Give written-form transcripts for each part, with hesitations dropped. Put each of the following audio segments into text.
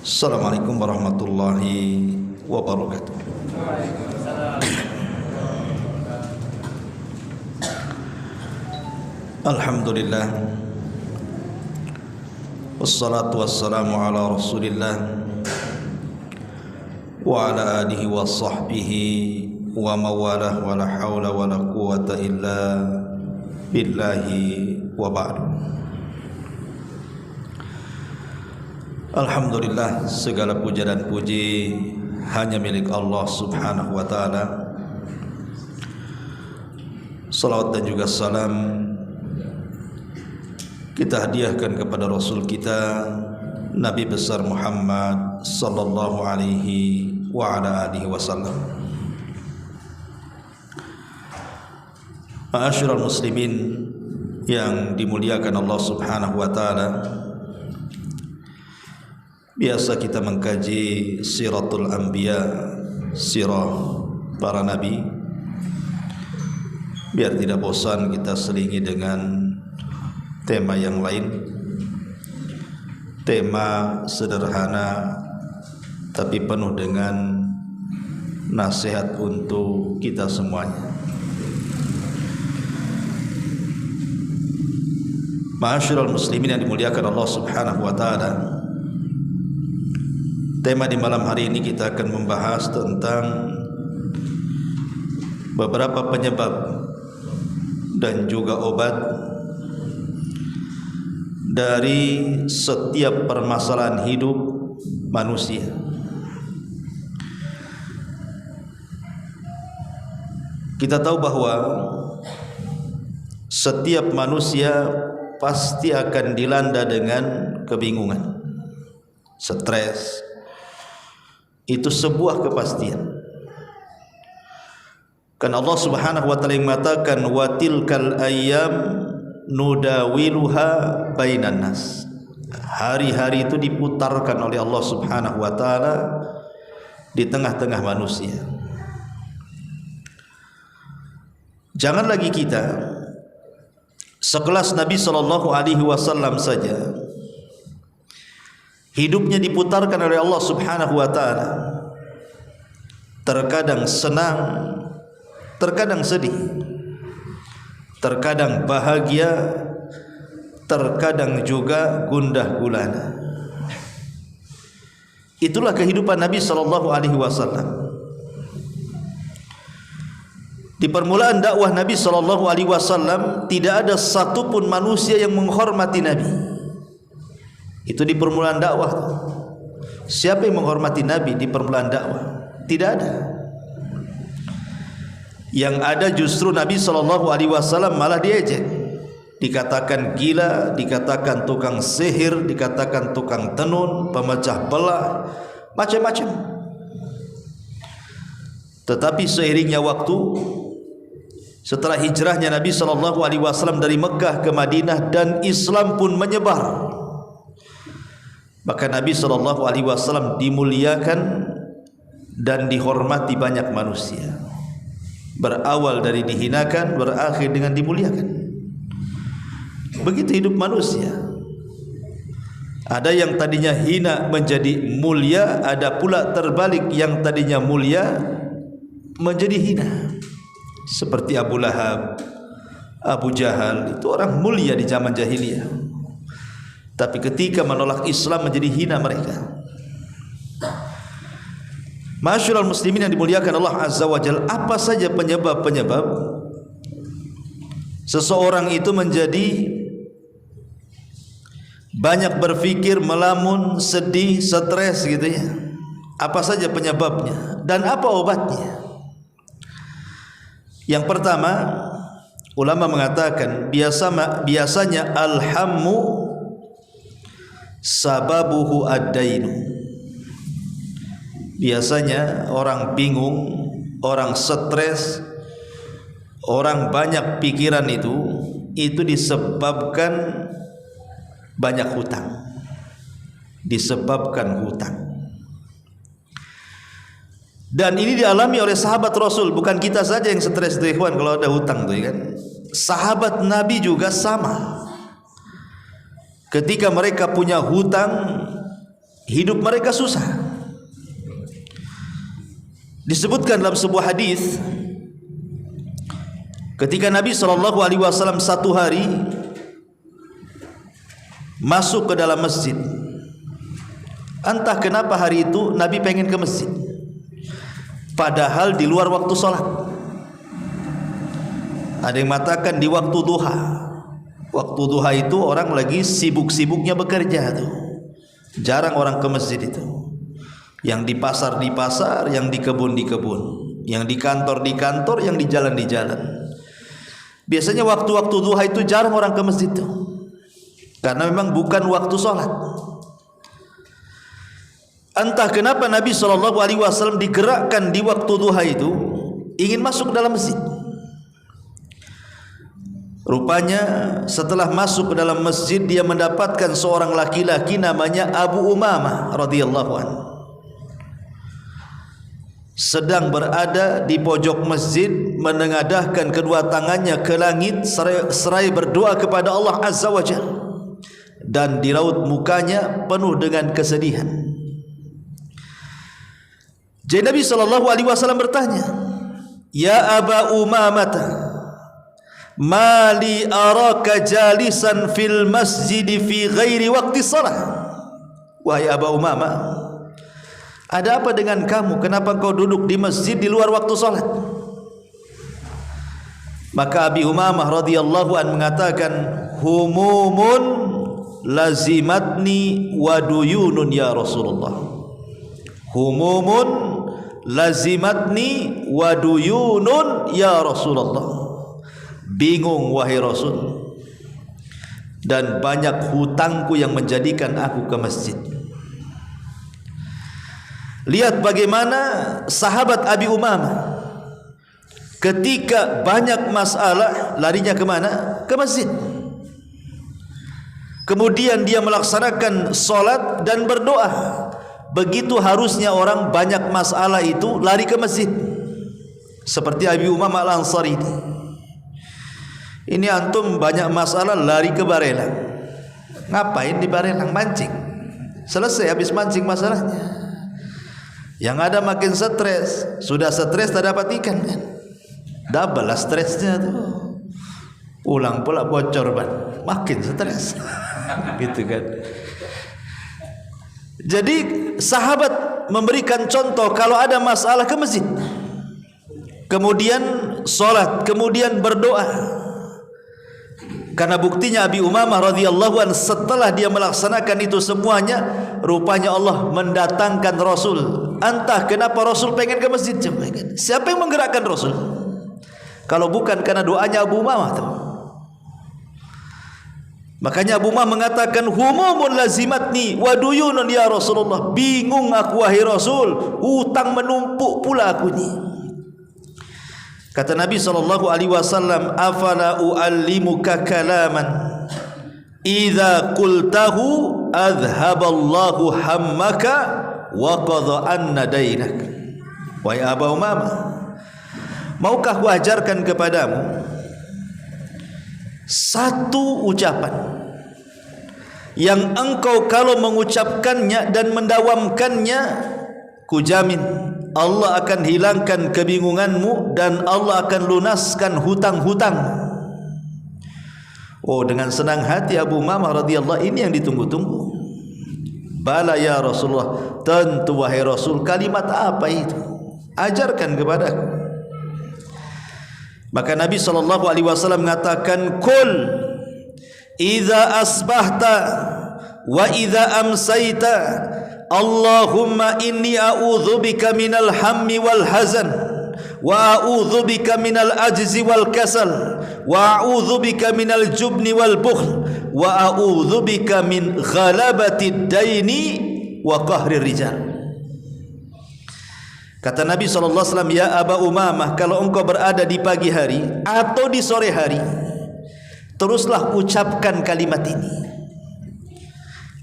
Assalamualaikum warahmatullahi wabarakatuh. Alhamdulillah, wassalatu wassalamu ala rasulillah wa ala alihi wa sahbihi wa mawalah wa la hawla wa la quwata illa billahi wa ba'du. Alhamdulillah, segala puja dan puji hanya milik Allah subhanahu wa ta'ala. Salawat dan juga salam kita hadiahkan kepada Rasul kita Nabi besar Muhammad sallallahu alaihi wa ala alihi wasallam. Ma'asyiral muslimin yang dimuliakan Allah subhanahu wa ta'ala, biasa kita mengkaji siratul anbiya, sirah para nabi. Biar tidak bosan, kita selingi dengan tema yang lain, tema sederhana tapi penuh dengan nasihat untuk kita semuanya. Ma'asyiral muslimin yang dimuliakan Allah subhanahu wa ta'ala, tema di malam hari ini kita akan membahas tentang beberapa penyebab dan juga obat dari setiap permasalahan hidup manusia. Kita tahu bahwa setiap manusia pasti akan dilanda dengan kebingungan, stres. Itu sebuah kepastian. Kan Allah subhanahu wa ta'ala mengatakan wa tilkal ayyam nudawiluha bainan nas. Hari-hari itu diputarkan oleh Allah subhanahu wa ta'ala di tengah-tengah manusia. Jangan lagi kita sekelas Nabi sallallahu alaihi wasallam saja hidupnya diputarkan oleh Allah subhanahu wa ta'ala. Terkadang senang, terkadang sedih, terkadang bahagia, terkadang juga gundah gulana. Itulah kehidupan Nabi sallallahu alaihi wasallam. Di permulaan dakwah Nabi sallallahu alaihi wasallam tidak ada satupun manusia yang menghormati Nabi. Itu di permulaan dakwah. Siapa yang menghormati Nabi di permulaan dakwah? Tidak ada. Yang ada justru Nabi SAW malah diejek, dikatakan gila, dikatakan tukang sihir, dikatakan tukang tenun, pemecah belah, macam-macam. Tetapi seiringnya waktu, setelah hijrahnya Nabi SAW dari Mekah ke Madinah dan Islam pun menyebar, maka Nabi SAW dimuliakan dan dihormati banyak manusia. Berawal dari dihinakan, berakhir dengan dimuliakan. Begitu hidup manusia. Ada yang tadinya hina menjadi mulia, ada pula terbalik yang tadinya mulia menjadi hina. Seperti Abu Lahab, Abu Jahal, itu orang mulia di zaman jahiliyah, tapi ketika menolak Islam menjadi hina mereka. Ma'asyiral muslimin yang dimuliakan Allah azza wa jalla, apa saja penyebab-penyebab seseorang itu menjadi banyak berfikir, melamun, sedih, stres gitu ya? Apa saja penyebabnya dan apa obatnya? Yang pertama, ulama mengatakan biasanya alhammu sababuhu ad-dainu. Biasanya orang bingung, orang stres, orang banyak pikiran itu disebabkan banyak hutang. Disebabkan hutang. Dan ini dialami oleh sahabat Rasul, bukan kita saja yang stres tuh ikhwan kalau ada hutang tuh kan. Sahabat Nabi juga sama. Ketika mereka punya hutang, hidup mereka susah. Disebutkan dalam sebuah hadis, ketika Nabi SAW satu hari masuk ke dalam masjid. Entah kenapa hari itu Nabi pengen ke masjid, padahal di luar waktu sholat. Ada yang mengatakan di waktu duha. Waktu duha itu orang lagi sibuk-sibuknya bekerja tuh. Jarang orang ke masjid itu. Yang di pasar, yang di kebun, yang di kantor, yang di jalan. Biasanya waktu-waktu duha itu jarang orang ke masjid tuh, karena memang bukan waktu sholat. Entah kenapa Nabi SAW digerakkan di waktu duha itu ingin masuk dalam masjid. Rupanya setelah masuk ke dalam masjid, dia mendapatkan seorang laki-laki namanya Abu Umamah radhiyallahu anhu sedang berada di pojok masjid, menengadahkan kedua tangannya ke langit seraya berdoa kepada Allah Azza wa Jalla, dan di raut mukanya penuh dengan kesedihan. Jadi Nabi SAW bertanya, "Ya Aba Umamah, mali araka jalisan fil masjid fi ghairi waqti salah?" Wahai Aba Umamah, ada apa dengan kamu? Kenapa kau duduk di masjid di luar waktu salat? Maka Abi Umamah radhiyallahu anhu mengatakan, "Humumun lazimatni wa duyunun ya Rasulullah." Humumun lazimatni wa duyunun ya Rasulullah. Bingung wahai Rasul, dan banyak hutangku yang menjadikan aku ke masjid. Lihat bagaimana sahabat Abi Umamah ketika banyak masalah larinya kemana? Ke masjid. Kemudian dia melaksanakan solat dan berdoa. Begitu harusnya orang banyak masalah itu lari ke masjid, seperti Abi Umamah Al-Ansari ini. Ini antum banyak masalah lari ke Barelang. Ngapain di Barelang? Mancing. Selesai habis mancing masalahnya. Yang ada makin stres. Sudah stres tak dapat ikan kan, double lah stresnya tuh. Pulang pula bocor ban, makin stres. Gitu kan. Jadi sahabat memberikan contoh kalau ada masalah ke masjid, kemudian sholat, kemudian berdoa. Karena buktinya Abi Umamah radhiyallahu anhu setelah dia melaksanakan itu semuanya, rupanya Allah mendatangkan Rasul. Entah kenapa Rasul pengen ke masjid. Siapa yang menggerakkan Rasul? Kalau bukan karena doanya Abu Umamah tuh. Makanya Abu Umamah mengatakan, "Humumun lazimatni wa duyunun ya Rasulullah." Bingung aku wahai Rasul, hutang menumpuk pula aku ni. Kata Nabi SAW, "Afala uallimuka kalaman idza qultahu adhhaballahu hammaka wa qadha anna dainak." Wahai Abu Umamah, maukah ku ajarkan kepadamu satu ucapan yang engkau kalau mengucapkannya dan mendawamkannya, kujamin Allah akan hilangkan kebingunganmu dan Allah akan lunaskan hutang-hutang. Oh, dengan senang hati Abu Umamah radhiyallahu ini yang ditunggu-tunggu. Bala ya Rasulullah, tentu wahai Rasul, kalimat apa itu? Ajarkan kepadaku. Maka Nabi SAW mengatakan, "Qul idza asbahta wa idza amsayta Allahumma inni a'udzubika minal hammi wal hazan wa a'udzubika minal ajzi wal kasal wa a'udzubika minal jubni wal bukhl wa a'udzubika min ghalabatid daini wa qahrir rijal." Kata Nabi SAW, "Ya Aba Umamah, kalau engkau berada di pagi hari atau di sore hari, teruslah ucapkan kalimat ini.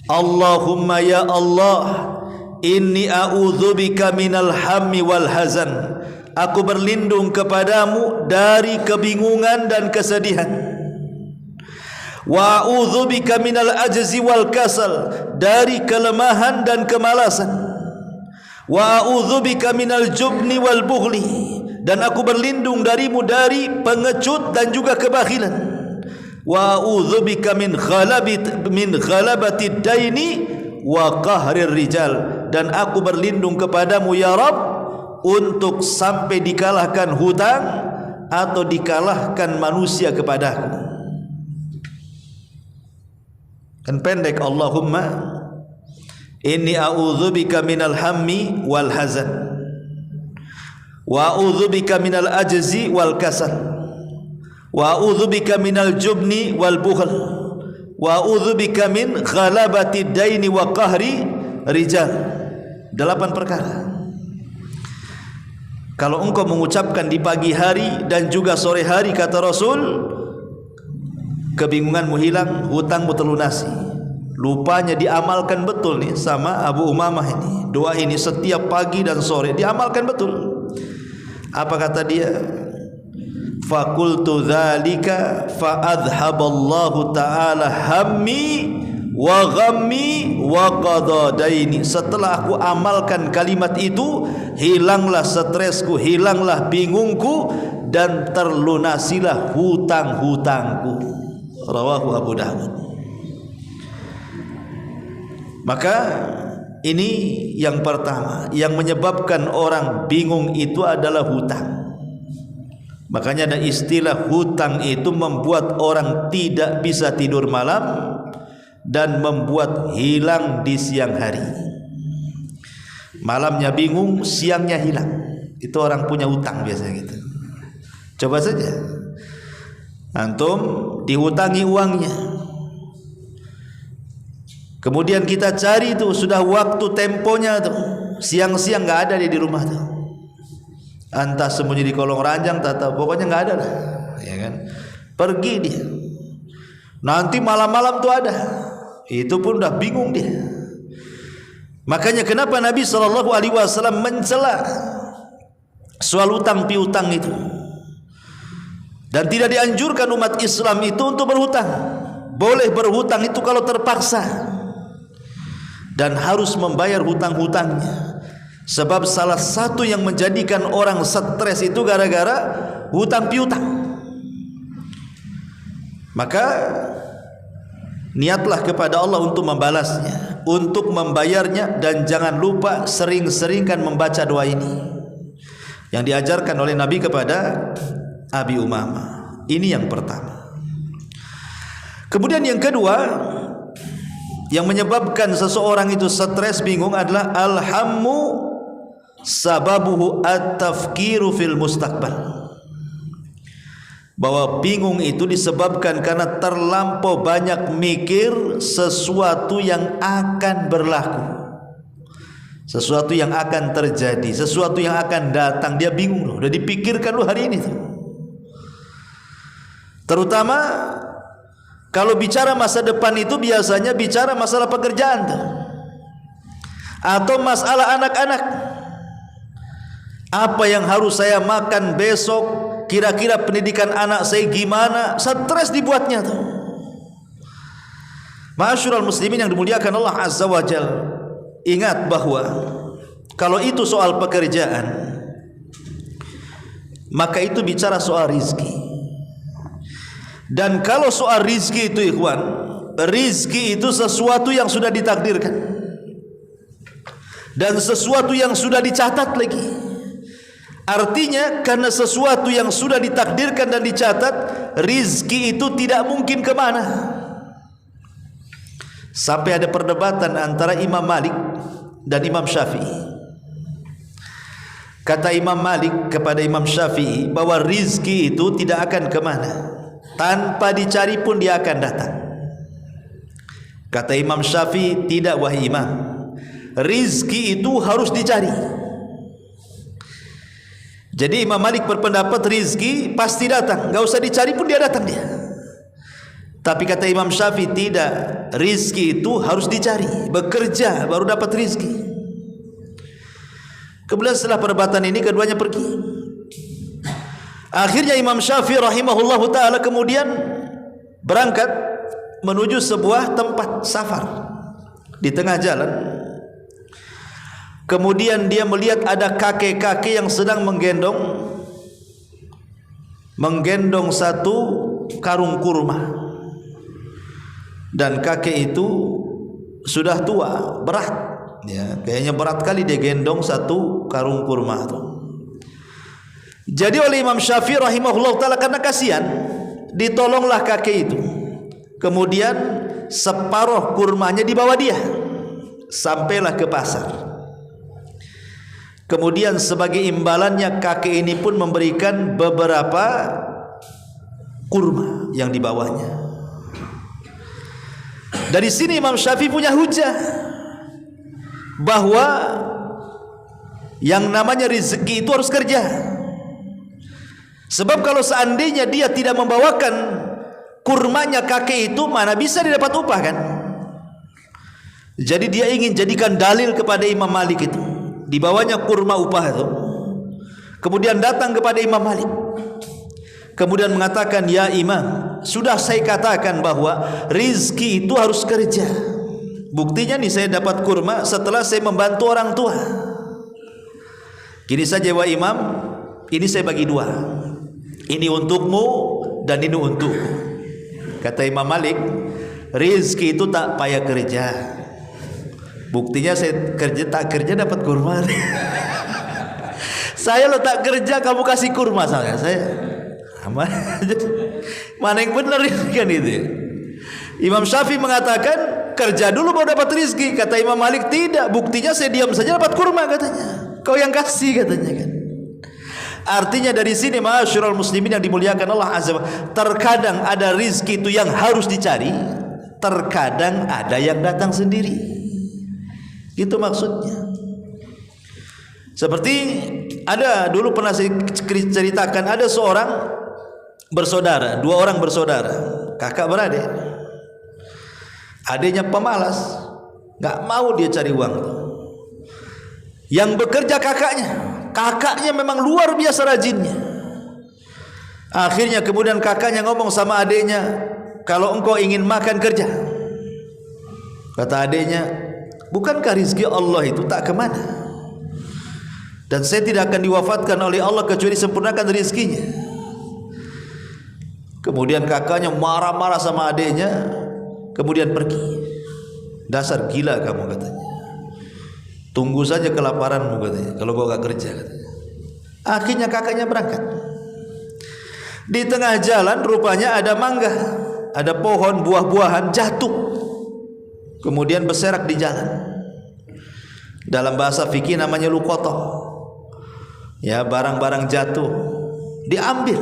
Allahumma ya Allah, inni a'udzubika minal hammi wal hazan." Aku berlindung kepadamu dari kebingungan dan kesedihan. Wa a'udzubika minal ajzi wal kasal, dari kelemahan dan kemalasan. Wa a'udzubika minal jubni wal bughli, dan aku berlindung darimu dari pengecut dan juga kebakhilan. Wa a'udzubika min ghalabati daini wa qahrir rijal, dan aku berlindung kepadamu ya Rabb untuk sampai dikalahkan hutang atau dikalahkan manusia kepadaku. Kan pendek, Allahumma inni a'udzubika minal hammi wal hazan wa a'udzubika minal ajzi wal kasal wa a'udzubika minal jubni wal bukhl wa a'udzubika min ghalabati daini wa qahri rijal. 8 perkara. Kalau engkau mengucapkan di pagi hari dan juga sore hari, kata Rasul, kebingunganmu hilang, hutangmu terlunasi. Lupanya diamalkan betul nih sama Abu Umamah ini. Doa ini setiap pagi dan sore diamalkan betul. Apa kata dia? Fakultu dzalika fa adhaballahu ta'ala hammi wa ghammi wa qada daini. Setelah aku amalkan kalimat itu, hilanglah stresku, hilanglah bingungku, dan terlunasilah hutang-hutangku. Rawahu Abu Dawud. Maka ini yang pertama yang menyebabkan orang bingung itu adalah hutang. Makanya ada istilah hutang itu membuat orang tidak bisa tidur malam dan membuat hilang di siang hari. Malamnya bingung, siangnya hilang. Itu orang punya hutang biasanya gitu. Coba saja antum dihutangi uangnya, kemudian kita cari itu sudah waktu temponya tuh, siang-siang nggak ada dia di rumah tuh, entah sembunyi di kolong ranjang, pokoknya nggak ada lah, ya kan? Pergi dia, nanti malam-malam tuh ada, itu pun udah bingung dia. Makanya kenapa Nabi SAW mencela soal utang piutang itu. Dan tidak dianjurkan umat Islam itu untuk berhutang. Boleh berhutang itu kalau terpaksa, dan harus membayar hutang-hutangnya. Sebab salah satu yang menjadikan orang stres itu gara-gara hutang piutang. Maka niatlah kepada Allah untuk membalasnya, untuk membayarnya, dan jangan lupa sering-seringkan membaca doa ini yang diajarkan oleh Nabi kepada Abi Umamah. Ini yang pertama. Kemudian yang kedua yang menyebabkan seseorang itu stres bingung adalah alhammu sababuhu at-tafkiru fil mustaqbal. Bahwa bingung itu disebabkan karena terlampau banyak mikir sesuatu yang akan berlaku, sesuatu yang akan terjadi, sesuatu yang akan datang. Dia bingung loh, udah dipikirkan loh hari ini tuh. Terutama kalau bicara masa depan itu biasanya bicara masalah pekerjaan tuh, atau masalah anak-anak. Apa yang harus saya makan besok? Kira-kira pendidikan anak saya gimana? Stres dibuatnya tuh. Ma'asyiral muslimin yang dimuliakan Allah Azza wa Jalla, ingat bahwa kalau itu soal pekerjaan, maka itu bicara soal rizki. Dan kalau soal rizki itu ikhwan, rizki itu sesuatu yang sudah ditakdirkan dan sesuatu yang sudah dicatat lagi. Artinya karena sesuatu yang sudah ditakdirkan dan dicatat, rizki itu tidak mungkin kemana. Sampai ada perdebatan antara Imam Malik dan Imam Syafi'i. Kata Imam Malik kepada Imam Syafi'i bahwa rizki itu tidak akan kemana, tanpa dicari pun dia akan datang. Kata Imam Syafi'i, tidak wahai Imam, rizki itu harus dicari. Jadi Imam Malik berpendapat rizki pasti datang, gak usah dicari pun dia datang dia. Tapi kata Imam Syafi'i tidak, rizki itu harus dicari, bekerja baru dapat rizki. Kemudian setelah perdebatan ini keduanya pergi. Akhirnya Imam Syafi'i rahimahullahu ta'ala kemudian berangkat menuju sebuah tempat safar. Di tengah jalan, kemudian dia melihat ada kakek-kakek yang sedang menggendong satu karung kurma. Dan kakek itu sudah tua, berat, ya, kayaknya berat kali dia gendong satu karung kurma itu. Jadi oleh Imam Syafi'i rahimahullah ta'ala, karena kasihan, ditolonglah kakek itu. Kemudian separuh kurmanya dibawa dia, sampailah ke pasar. Kemudian sebagai imbalannya kakek ini pun memberikan beberapa kurma yang dibawanya. Dari sini Imam Syafi'i punya hujah bahwa yang namanya rezeki itu harus kerja. Sebab kalau seandainya dia tidak membawakan kurmanya kakek itu, mana bisa dia dapat upah kan? Jadi dia ingin jadikan dalil kepada Imam Malik itu, dibawanya kurma upah itu. Kemudian datang kepada Imam Malik, kemudian mengatakan, ya Imam, sudah saya katakan bahwa rizki itu harus kerja. Buktinya nih, saya dapat kurma setelah saya membantu orang tua. Gini saja wahai Imam, ini saya bagi dua, ini untukmu dan ini untukku. Kata Imam Malik, rizki itu tak payah kerja. Buktinya saya tak kerja dapat kurma. Saya lo tak kerja kamu kasih kurma saya mana yang benar kan itu. Imam Syafi'i mengatakan kerja dulu baru dapat rizki. Kata Imam Malik tidak, buktinya saya diam saja dapat kurma katanya. Kau yang kasih katanya kan. Artinya dari sini ma'asyiral muslimin yang dimuliakan Allah azza wa jalla, terkadang ada rizki itu yang harus dicari, terkadang ada yang datang sendiri. Gitu maksudnya. Seperti ada dulu pernah saya ceritakan, ada seorang bersaudara, dua orang bersaudara, kakak beradik. Adiknya pemalas, nggak mau dia cari uang. Yang bekerja kakaknya memang luar biasa rajinnya. Akhirnya kemudian kakaknya ngomong sama adiknya, kalau engkau ingin makan kerja. Kata adiknya, bukankah rizki Allah itu tak kemana? Dan saya tidak akan diwafatkan oleh Allah kecuali sempurnakan rizkinya. Kemudian kakaknya marah-marah sama adiknya, kemudian pergi. Dasar gila kamu katanya. Tunggu saja kelaparanmu katanya, kalau kau gak kerja katanya. Akhirnya kakaknya berangkat. Di tengah jalan rupanya ada mangga, ada pohon buah-buahan jatuh, kemudian berserak di jalan. Dalam bahasa fikih namanya luqatah. Ya, barang-barang jatuh diambil.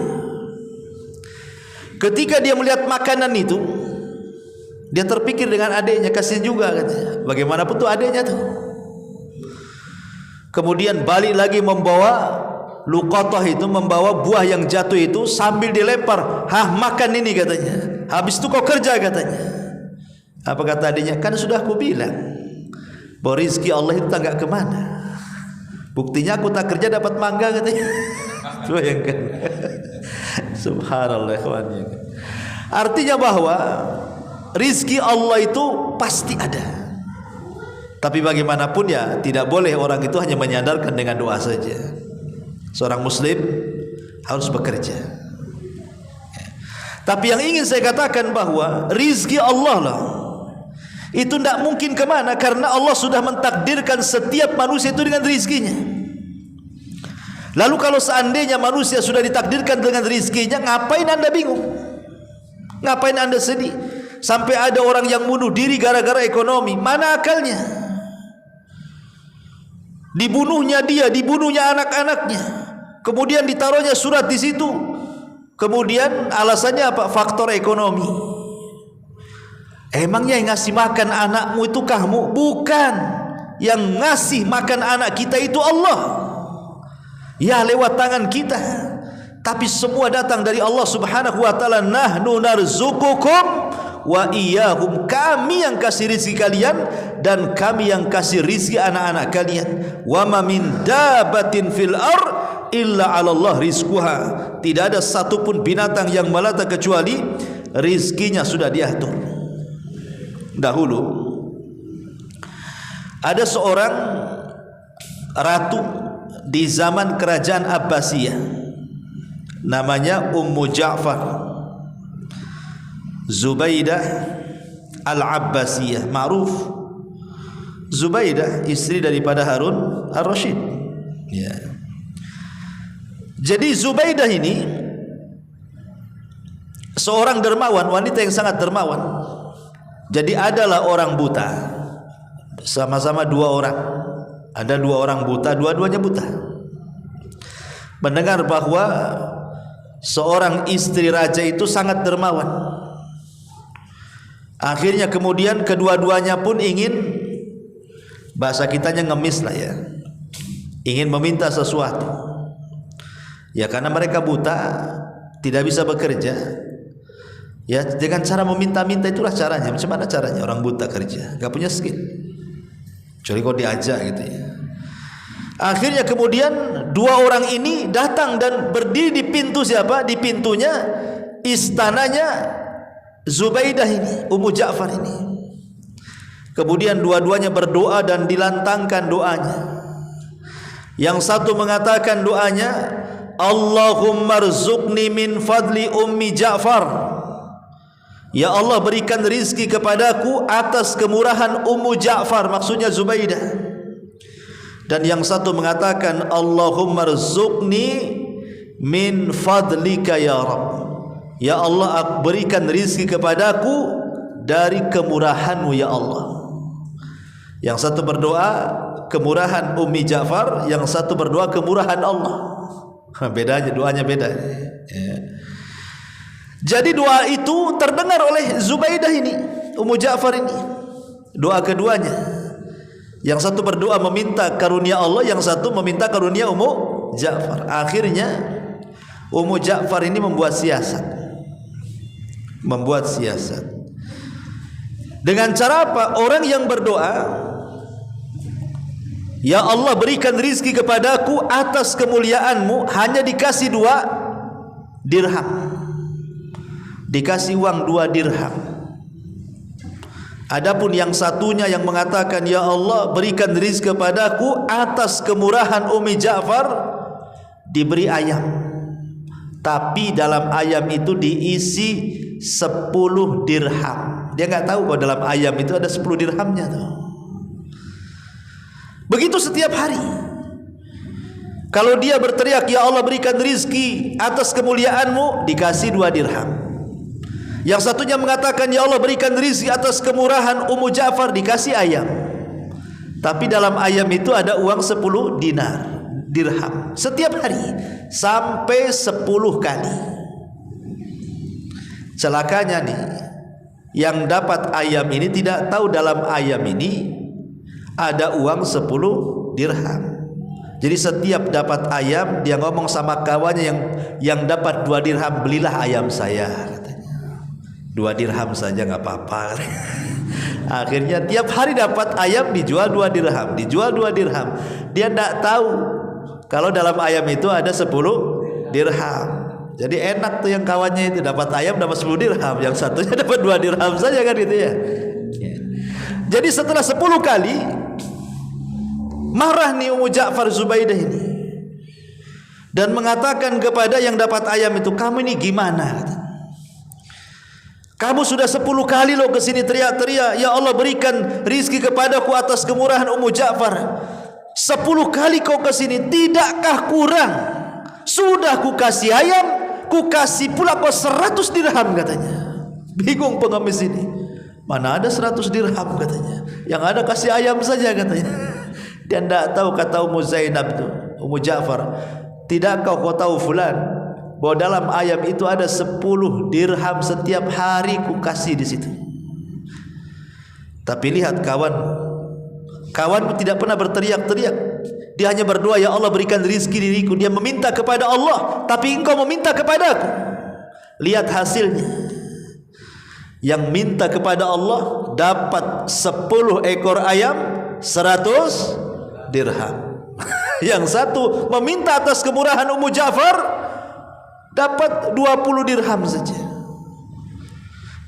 Ketika dia melihat makanan itu, dia terpikir dengan adiknya, kasihan juga katanya. Bagaimanapun tuh adiknya tuh. Kemudian balik lagi membawa luqatah itu, membawa buah yang jatuh itu sambil dilempar. Hah, makan ini katanya. Habis itu kau kerja katanya. Apa kata adiknya? Kan sudah aku bilang bahwa rizki Allah itu tak kemana. Buktinya aku tak kerja dapat mangga katanya. Bayangkan. Subhanallah ikhwannya. Artinya bahwa rizki Allah itu pasti ada. Tapi bagaimanapun ya, tidak boleh orang itu hanya menyandarkan dengan doa saja. Seorang muslim harus bekerja. Tapi yang ingin saya katakan bahwa rizki Allah lah, itu tidak mungkin kemana, karena Allah sudah mentakdirkan setiap manusia itu dengan rizkinya. Lalu kalau seandainya manusia sudah ditakdirkan dengan rizkinya, ngapain anda bingung? Ngapain anda sedih? Sampai ada orang yang bunuh diri gara-gara ekonomi. Mana akalnya? Dibunuhnya dia, dibunuhnya anak-anaknya, kemudian ditaruhnya surat di situ. Kemudian alasannya apa? Faktor ekonomi. Emangnya yang ngasih makan anakmu itu kamu? Bukan. Yang ngasih makan anak kita itu Allah. Ya, lewat tangan kita. Tapi semua datang dari Allah Subhanahu wa taala. Nahnu narzuqukum wa iyyahum. Kami yang kasih rizki kalian dan kami yang kasih rizki anak-anak kalian. Wa ma min dabatin fil ard illa 'ala Allah rizquha. Tidak ada satupun binatang yang melata kecuali rizkinya sudah diatur. dahulu ada seorang ratu di zaman kerajaan Abbasiyah, namanya Ummu Ja'far Zubaidah Al-Abbasiyah, ma'ruf. Zubaidah istri daripada Harun Ar-Rasyid, ya. Jadi Zubaidah ini seorang dermawan, wanita yang sangat dermawan. Jadi adalah orang buta, sama-sama dua orang. Ada dua orang buta, dua-duanya buta. Mendengar bahwa seorang istri raja itu sangat dermawan, akhirnya kemudian kedua-duanya pun ingin, bahasa kitanya ngemis lah ya, ingin meminta sesuatu. Ya karena mereka buta, tidak bisa bekerja. Ya dengan cara meminta-minta itulah caranya. Macam mana caranya orang buta kerja? Gak punya skill, kecuali kau diajak gitu ya. Akhirnya kemudian dua orang ini datang dan berdiri di pintu siapa? Di pintunya istananya Zubaidah ini, Ummu Ja'far ini. Kemudian dua-duanya berdoa dan dilantangkan doanya. Yang satu mengatakan doanya, Allahumma rzuqni min fadli Ummi Ja'far. Ya Allah, berikan rizki kepadaku atas kemurahan Ummu Ja'far, maksudnya Zubaidah. Dan yang satu mengatakan, Allahumma rzuqni min fadlika ya Rabb. Ya Allah, berikan rizki kepadaku dari kemurahanmu ya Allah. Yang satu berdoa kemurahan Ummi Ja'far, yang satu berdoa kemurahan Allah. Bedanya, doanya beda ya. Jadi doa itu terdengar oleh Zubaidah ini, Ummu Ja'far ini. Doa keduanya, yang satu berdoa meminta karunia Allah, yang satu meminta karunia Ummu Ja'far. Akhirnya Ummu Ja'far ini membuat siasat. Dengan cara apa? Orang yang berdoa, ya Allah berikan rizki kepadaku atas kemuliaanmu, hanya dikasih 2 dirham. Dikasih uang 2 dirham. Adapun yang satunya yang mengatakan, ya Allah berikan rizki kepadaku atas kemurahan Ummi Ja'far, diberi ayam. Tapi dalam ayam itu diisi 10 dirham. Dia nggak tahu bahwa dalam ayam itu ada 10 dirhamnya tuh. Begitu setiap hari. Kalau dia berteriak, ya Allah berikan rizki atas kemuliaanmu, dikasih 2 dirham. Yang satunya mengatakan, ya Allah berikan rizki atas kemurahan Ummu Ja'far, dikasih ayam. Tapi dalam ayam itu ada uang 10 dirham setiap hari, sampai 10 kali. Celakanya nih, yang dapat ayam ini tidak tahu dalam ayam ini ada uang 10 dirham. Jadi setiap dapat ayam, dia ngomong sama kawannya yang dapat 2 dirham, belilah ayam saya, katanya. 2 dirham saja nggak apa-apa. Akhirnya tiap hari dapat ayam, dijual 2 dirham, dijual 2 dirham. Dia tidak tahu kalau dalam ayam itu ada 10 dirham. Jadi enak tuh yang kawannya itu, dapat ayam dapat 10 dirham, yang satunya dapat 2 dirham saja kan itu ya. Jadi setelah 10 kali marah nih Ummu Ja'far Zubaidah ini, dan mengatakan kepada yang dapat ayam itu, kamu ini gimana? Kamu sudah 10 kali loh kesini teriak-teriak, ya Allah berikan rizki kepadaku atas kemurahan Ummu Ja'far. 10 kali kau kesini, tidakkah kurang? Sudah ku kasih ayam, ku kasih pula kau 100 dirham, katanya. Bingung pengemis ini, mana ada 100 dirham katanya, yang ada kasih ayam saja katanya. Dia tidak tahu, kata Ummu Zainab itu, Ummu Ja'far, tidakkah kau tahu fulan, bahwa dalam ayam itu ada 10 dirham setiap hari ku kasih di situ. Tapi lihat kawanmu tidak pernah berteriak-teriak. Dia hanya berdoa, ya Allah berikan rizki diriku. Dia meminta kepada Allah, tapi engkau meminta kepada aku. Lihat hasilnya. Yang minta kepada Allah dapat 10 ekor ayam, 100 dirham. Yang satu meminta atas kemurahan Ummu Ja'far, dapat 20 dirham saja.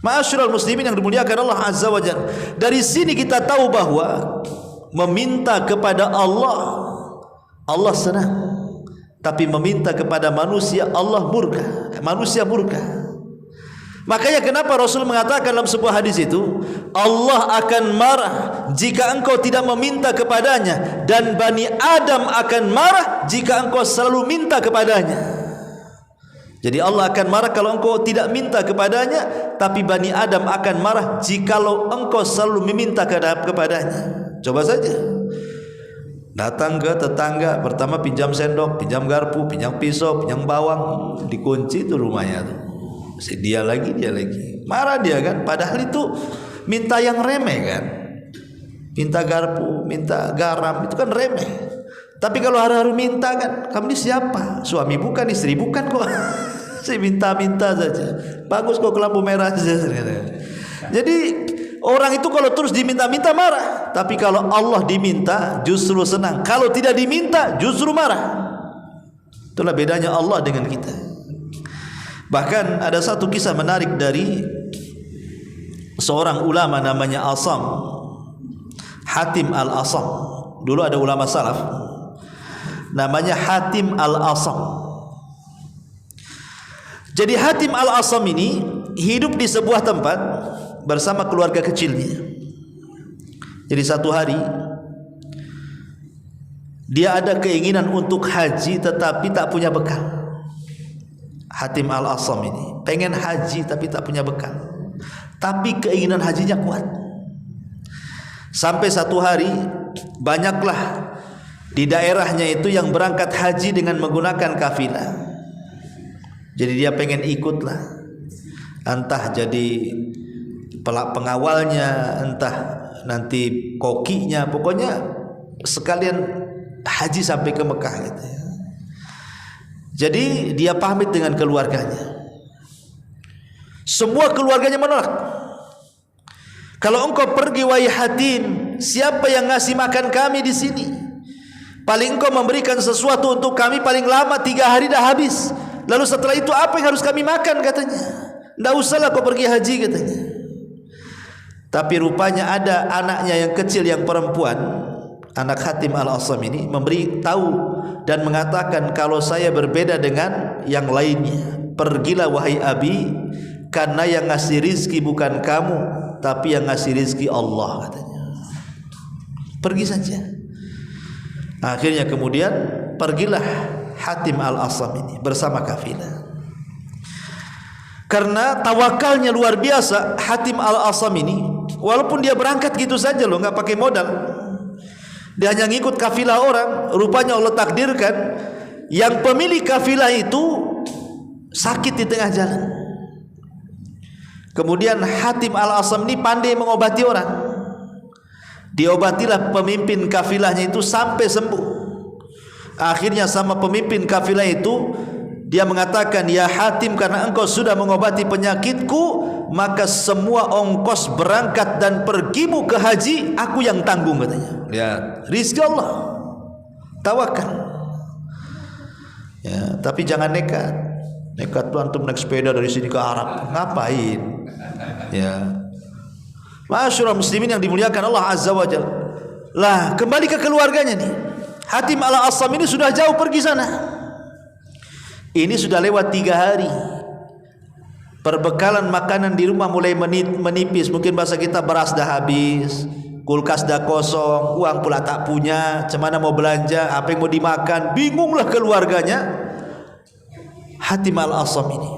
Ma'asyiral muslimin yang dimuliakan Allah Azza wa Jalla, dari sini kita tahu bahwa meminta kepada Allah, Allah senang. Tapi meminta kepada manusia, Allah murka. Manusia murka. Makanya kenapa Rasul mengatakan dalam sebuah hadis itu, Allah akan marah jika engkau tidak meminta kepadanya, dan Bani Adam akan marah jika engkau selalu minta kepadanya. Jadi Allah akan marah kalau engkau tidak minta kepadanya, tapi Bani Adam akan marah jikalau engkau selalu meminta kepadanya. Coba saja, datang ke tetangga, pertama pinjam sendok, pinjam garpu, pinjam pisau, pinjam bawang, dikunci itu rumahnya tuh. Dia lagi, marah dia kan, padahal itu minta yang remeh kan, minta garpu, minta garam, itu kan remeh. Tapi kalau hari-hari minta kan, kamu ini siapa? Suami bukan, istri bukan kok. Saya minta-minta saja. Bagus kok lampu merah saja. Jadi orang itu kalau terus diminta-minta marah, tapi kalau Allah diminta justru senang. Kalau tidak diminta justru marah. Itulah bedanya Allah dengan kita. Bahkan ada satu kisah menarik dari seorang ulama namanya Asam, Hatim Al-Asam. Dulu ada ulama salaf namanya Hatim Al-Asam. Jadi Hatim Al-Asam ini hidup di sebuah tempat bersama keluarga kecilnya. Jadi satu hari dia ada keinginan untuk haji tetapi tak punya bekal. Hatim Al-Asam ini pengen haji tapi tak punya bekal, tapi keinginan hajinya kuat. Sampai satu hari banyaklah di daerahnya itu yang berangkat haji dengan menggunakan kafilah. Jadi dia pengen ikutlah, entah jadi pengawalnya, entah nanti kokinya, pokoknya sekalian haji sampai ke Mekah gitu ya. Jadi dia pamit dengan keluarganya. Semua keluarganya menolak. Kalau engkau pergi wahai Hatim, siapa yang ngasih makan kami di sini? Paling engkau memberikan sesuatu untuk kami paling lama 3 hari dah habis. Lalu setelah itu apa yang harus kami makan katanya? Tidak usahlah kau pergi haji katanya. Tapi rupanya ada anaknya yang kecil yang perempuan, anak Hatim Al-Asam ini memberi tahu dan mengatakan, kalau saya berbeda dengan yang lainnya. Pergilah wahai Abi, karena yang ngasih rizki bukan kamu, tapi yang ngasih rizki Allah katanya. Pergi saja. Akhirnya kemudian pergilah Hatim Al-Asam ini bersama kafilah. Karena tawakalnya luar biasa Hatim Al-Asam ini, walaupun dia berangkat gitu saja loh, nggak pakai modal. Dia hanya ngikut kafilah orang. Rupanya Allah takdirkan yang pemilik kafilah itu sakit di tengah jalan. Kemudian Hatim Al-Asam ini pandai mengobati orang. Diobatilah pemimpin kafilahnya itu sampai sembuh. Akhirnya sama pemimpin kafilah itu dia mengatakan, ya Hatim, karena engkau sudah mengobati penyakitku, maka semua ongkos berangkat dan pergimu ke haji aku yang tanggung katanya. Lihat, rizki Allah, tawakal. Ya, tapi jangan nekat. Nekat tuh antum naik sepeda dari sini ke Arab, ngapain? Ya, ma'asyiral muslimin yang dimuliakan Allah Azza wa Jalla. Lah, kembali ke keluarganya nih. Hatim Al-Asam ini sudah jauh pergi sana. Ini sudah lewat 3 hari. Perbekalan makanan di rumah mulai menipis. Mungkin bahasa kita beras dah habis, kulkas dah kosong, uang pula tak punya. Cemana mau belanja, apa yang mau dimakan, bingunglah keluarganya Hatim Al-Asam ini.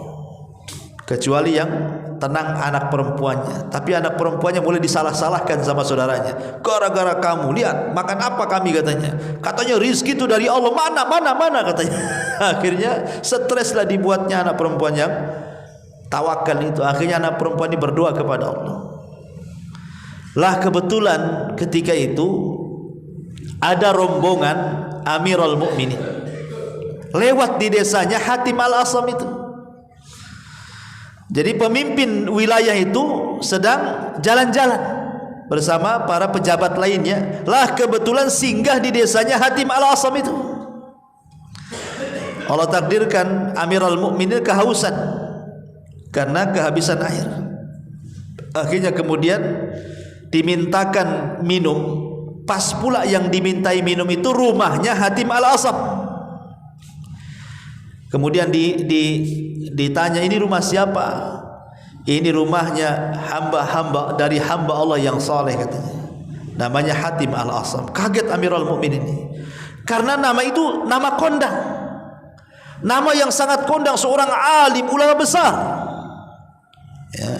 Kecuali yang tenang anak perempuannya. Tapi anak perempuannya mulai disalah-salahkan sama saudaranya. Gara-gara kamu, lihat makan apa kami katanya. Katanya rizki itu dari Allah. Mana katanya. Akhirnya streslah dibuatnya anak perempuan yang tawakal itu. Akhirnya anak perempuan ini berdoa kepada Allah. Lah kebetulan ketika itu ada rombongan Amirul Mukminin lewat di desanya Hatim Al-Asam itu. Jadi pemimpin wilayah itu sedang jalan-jalan bersama para pejabat lainnya. Lah kebetulan singgah di desanya Hatim Al-Asam itu. Allah takdirkan Amirul Mukminin kehausan karena kehabisan air. Akhirnya kemudian dimintakan minum. Pas pula yang dimintai minum itu rumahnya Hatim Al-Asam. Kemudian ditanya, ini rumah siapa? Ini rumahnya hamba-hamba dari hamba Allah yang saleh, katanya. Namanya Hatim Al-Asam. Kaget Amirul Mukminin ini. Karena nama itu nama kondang. Nama yang sangat kondang, seorang alim ulama besar. Ya.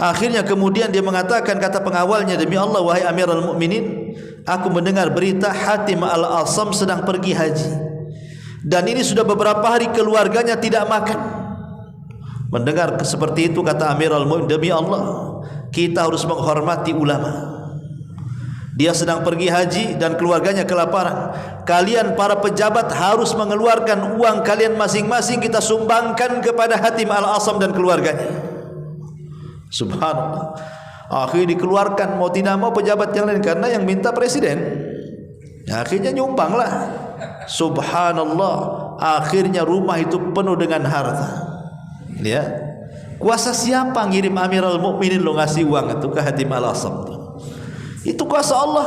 Akhirnya kemudian dia mengatakan, kata pengawalnya, demi Allah wahai Amirul Mukminin, aku mendengar berita Hatim Al-Asam sedang pergi haji. Dan ini sudah beberapa hari keluarganya tidak makan. Mendengar seperti itu, kata Amirul Mukminin, demi Allah kita harus menghormati ulama. Dia sedang pergi haji dan keluarganya kelaparan. Kalian para pejabat harus mengeluarkan uang kalian masing-masing, kita sumbangkan kepada Hatim Al-Asam dan keluarganya. Subhanallah. Akhirnya dikeluarkan, mau tidak mau pejabat yang lain, karena yang minta presiden. Ya, akhirnya nyumbanglah. Subhanallah. Akhirnya rumah itu penuh dengan harta. Ya. Kuasa siapa ngirim Amirul Mukminin lo ngasih uang itu ke Hatim Al-Asam? Itu kuasa Allah.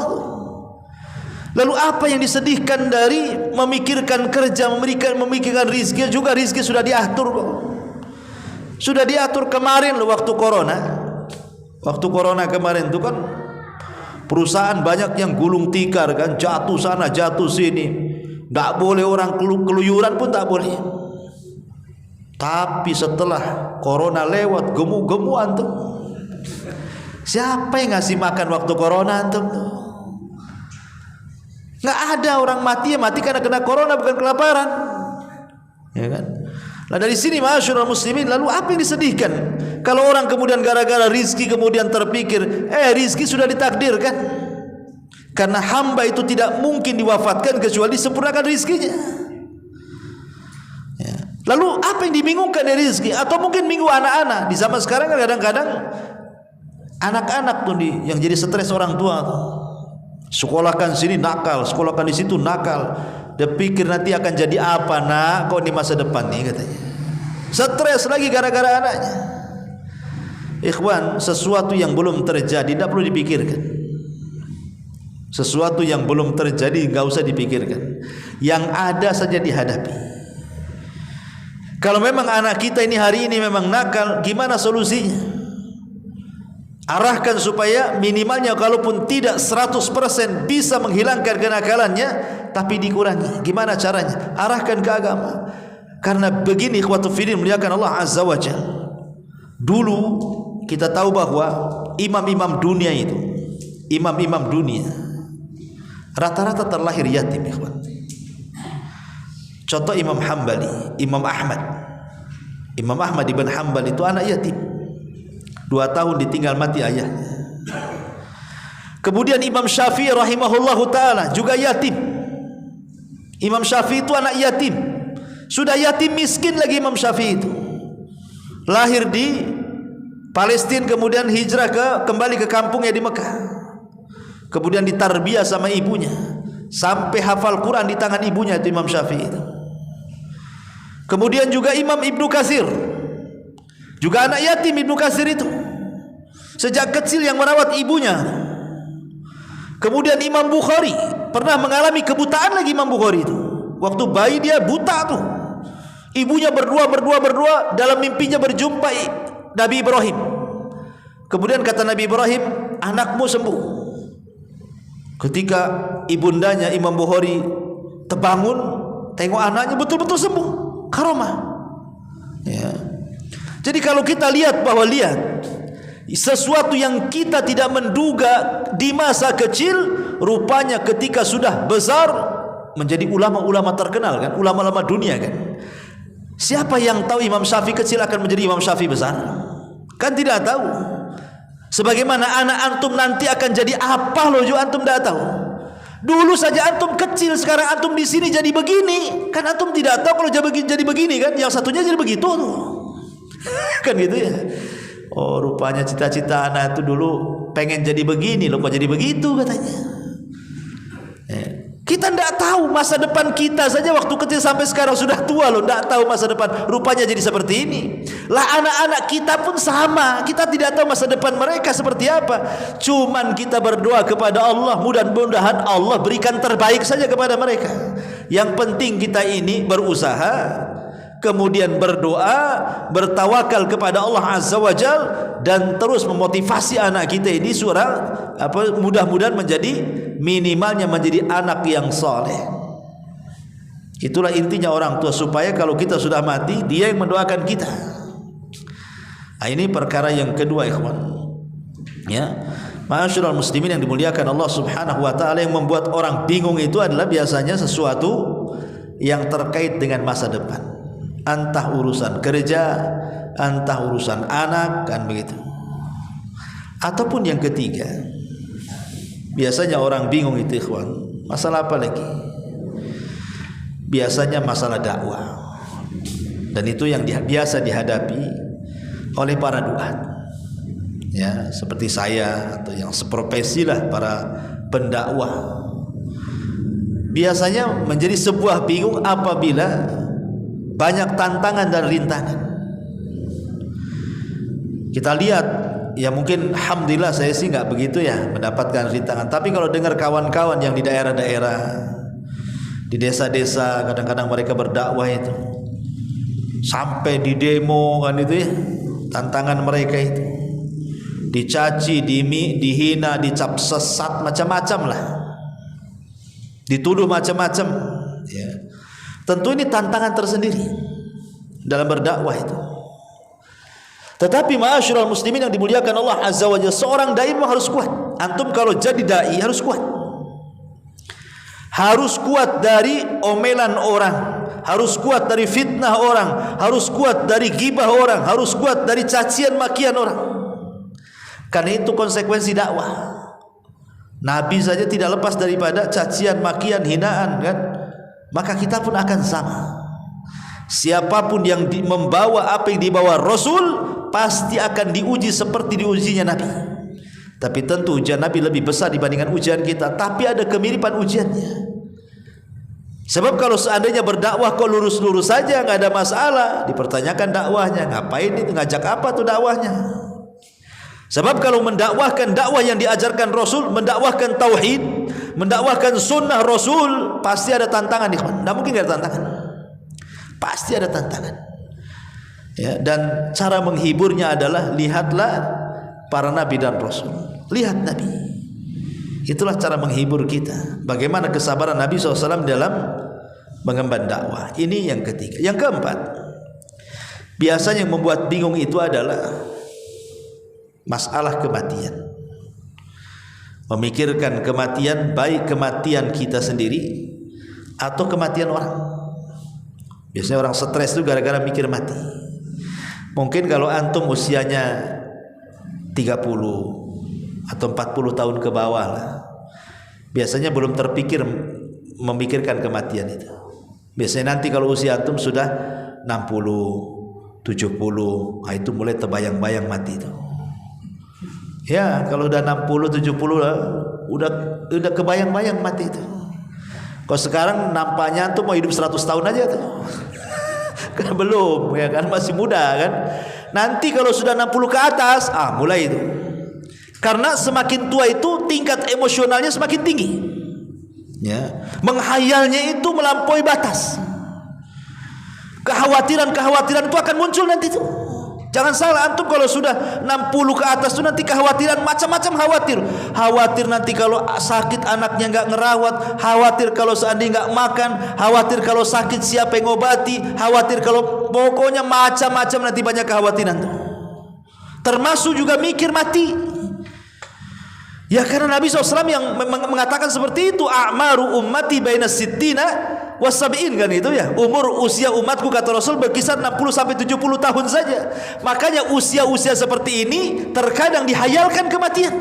Lalu apa yang disedihkan dari memikirkan kerja, memikirkan rizki? Juga rizki sudah diatur kok. Sudah diatur kemarin loh, waktu corona. Waktu corona kemarin itu kan perusahaan banyak yang gulung tikar kan, jatuh sana jatuh sini. Tidak boleh orang keluyuran pun tak boleh. Tapi setelah corona lewat, gemu-gemu antum. Siapa yang ngasih makan waktu corona antum? Nggak ada orang mati, ya mati karena kena corona, bukan kelaparan. Ya kan? Nah dari sini ma'asyiral muslimin, lalu apa yang disedihkan? Kalau orang kemudian gara-gara rizki kemudian terpikir, rizki sudah ditakdirkan. Karena hamba itu tidak mungkin diwafatkan kecuali disempurnakan rizkinya. Ya. Lalu apa yang dibingungkan dari rizki? Atau mungkin bingung anak-anak. Di zaman sekarang kadang-kadang anak-anak tuh yang jadi stres orang tua tuh. Sekolahkan sini nakal, sekolahkan di situ nakal. Dia pikir nanti akan jadi apa nak kau di masa depan nih, katanya. Stres lagi gara-gara anaknya. Ikhwan, sesuatu yang belum terjadi tidak perlu dipikirkan. Sesuatu yang belum terjadi enggak usah dipikirkan. Yang ada saja dihadapi. Kalau memang anak kita ini hari ini memang nakal, gimana solusinya? Arahkan supaya minimalnya kalaupun tidak 100% bisa menghilangkan kenakalannya, tapi dikurangi. Gimana caranya? Arahkan ke agama. Karena begini ikhwatu fillah, muliakan Allah Azza wa Jalla. Dulu kita tahu bahwa imam-imam dunia itu, imam-imam dunia rata-rata terlahir yatim, ikhwan. Contoh Imam Hambali, Imam Ahmad. Imam Ahmad ibn Hambal itu anak yatim. 2 tahun ditinggal mati ayahnya. Kemudian Imam Syafi'i rahimahullahu ta'ala juga yatim. Imam Syafi'i itu anak yatim. Sudah yatim miskin lagi Imam Syafi'i itu. Lahir di Palestina, kemudian hijrah kembali ke kampungnya di Mekah. Kemudian ditarbiyah sama ibunya. Sampai hafal Quran di tangan ibunya itu Imam Syafi'i itu. Kemudian juga Imam Ibnu Katsir. Juga anak yatim Ibnu Katsir itu. Sejak kecil yang merawat ibunya. Kemudian Imam Bukhari pernah mengalami kebutaan lagi Imam Bukhari itu. Waktu bayi dia buta tuh. Ibunya berdua dalam mimpinya berjumpa Nabi Ibrahim. Kemudian kata Nabi Ibrahim, anakmu sembuh. Ketika ibundanya Imam Bukhari terbangun, tengok anaknya betul-betul sembuh. Karomah. Ya. Jadi kalau kita lihat sesuatu yang kita tidak menduga di masa kecil, rupanya ketika sudah besar menjadi ulama-ulama terkenal kan, ulama-ulama dunia kan. Siapa yang tahu Imam Syafi'i kecil akan menjadi Imam Syafi'i besar? Kan tidak tahu. Sebagaimana anak antum nanti akan jadi apa loh juga antum tidak tahu. Dulu saja antum kecil, sekarang antum di sini jadi begini, kan antum tidak tahu kalau jadi begini kan, yang satunya jadi begitu tuh. Kan gitu ya. Oh, rupanya cita-cita anak itu dulu pengen jadi begini loh, kok jadi begitu katanya. Kita Kita tidak tahu masa depan kita saja waktu kecil sampai sekarang sudah tua loh, tidak tahu masa depan. Rupanya jadi seperti ini. Lah anak-anak kita pun sama. Kita tidak tahu masa depan mereka seperti apa. Cuman kita berdoa kepada Allah, mudah-mudahan Allah berikan terbaik saja kepada mereka. Yang penting kita ini berusaha, kemudian berdoa, bertawakal kepada Allah Azza wa Jal, dan terus memotivasi anak kita ini mudah-mudahan menjadi minimalnya menjadi anak yang soleh. Itulah intinya orang tua, supaya kalau kita sudah mati dia yang mendoakan kita. Nah, ini perkara yang kedua, ikhwan. Ya, ma'asyiral muslimin yang dimuliakan Allah Subhanahu wa taala, yang membuat orang bingung itu adalah biasanya sesuatu yang terkait dengan masa depan. Entah urusan kerja, entah urusan anak, kan begitu. Ataupun yang ketiga, biasanya orang bingung itu, ikhwan, masalah apa lagi? Biasanya masalah dakwah. Dan itu yang biasa dihadapi oleh para duat. Ya, seperti saya atau yang seprofesi lah, para pendakwah. Biasanya menjadi sebuah bingung apabila banyak tantangan dan rintangan. Kita lihat, ya mungkin alhamdulillah saya sih nggak begitu ya mendapatkan rintangan. Tapi kalau dengar kawan-kawan yang di daerah-daerah, di desa-desa, kadang-kadang mereka berdakwah itu sampai di demo, kan itu ya, tantangan mereka itu dicaci, dihina, dicap sesat, macam-macam lah, dituduh macam-macam. Ya, tentu ini tantangan tersendiri dalam berdakwah itu. Tetapi ma'asyiral muslimin yang dimuliakan Allah Azza wa Jalla, seorang dai harus kuat. Antum kalau jadi dai harus kuat. Harus kuat dari omelan orang, harus kuat dari fitnah orang, harus kuat dari ghibah orang, harus kuat dari cacian makian orang. Karena itu konsekuensi dakwah. Nabi saja tidak lepas daripada cacian, makian, hinaan, kan? Maka kita pun akan sama. Siapapun yang membawa apa yang dibawa Rasul pasti akan diuji seperti diujinya Nabi. Tapi tentu ujian Nabi lebih besar dibandingkan ujian kita. Tapi ada kemiripan ujiannya. Sebab kalau seandainya berdakwah kok lurus-lurus saja, nggak ada masalah, dipertanyakan dakwahnya, ngapain itu, ngajak apa tuh dakwahnya? Sebab kalau mendakwahkan dakwah yang diajarkan Rasul, mendakwahkan tauhid, mendakwahkan sunnah Rasul, pasti ada tantangan, ikhwan. Nggak mungkin nggak ada tantangan. Pasti ada tantangan. Ya, dan cara menghiburnya adalah lihatlah para nabi dan rasul. Lihat Nabi. Itulah cara menghibur kita. Bagaimana kesabaran Nabi SAW dalam mengemban dakwah. Ini yang ketiga. Yang keempat, biasanya yang membuat bingung itu adalah masalah kematian. Memikirkan kematian, baik kematian kita sendiri atau kematian orang. Biasanya orang stres itu gara-gara mikir mati. Mungkin kalau antum usianya 30 atau 40 tahun ke bawah lah, biasanya belum terpikir memikirkan kematian itu. Biasanya nanti kalau usia antum sudah 60, 70, nah itu mulai terbayang-bayang mati itu. Ya, kalau udah 60, 70 lah, udah kebayang-bayang mati itu. Kalau sekarang nampaknya antum mau hidup 100 tahun aja tuh. Karena belum, ya kan, masih muda kan. Nanti kalau sudah 60 ke atas, mulai itu. Karena semakin tua itu tingkat emosionalnya semakin tinggi. Ya, menghayalnya itu melampaui batas. Kekhawatiran itu akan muncul nanti itu. Jangan salah, antum kalau sudah 60 ke atas itu nanti kekhawatiran macam-macam khawatir. Khawatir nanti kalau sakit anaknya nggak ngerawat, khawatir kalau seandainya nggak makan, khawatir kalau sakit siapa yang ngobati, khawatir kalau pokoknya macam-macam nanti banyak kekhawatiran tuh. Termasuk juga mikir mati. Ya karena Nabi SAW yang mengatakan seperti itu, a'maru ummati baina sittina wasab'in, kan itu ya. Umur usia umatku kata Rasul berkisar 60 sampai 70 tahun saja. Makanya usia-usia seperti ini terkadang dihayalkan kematian.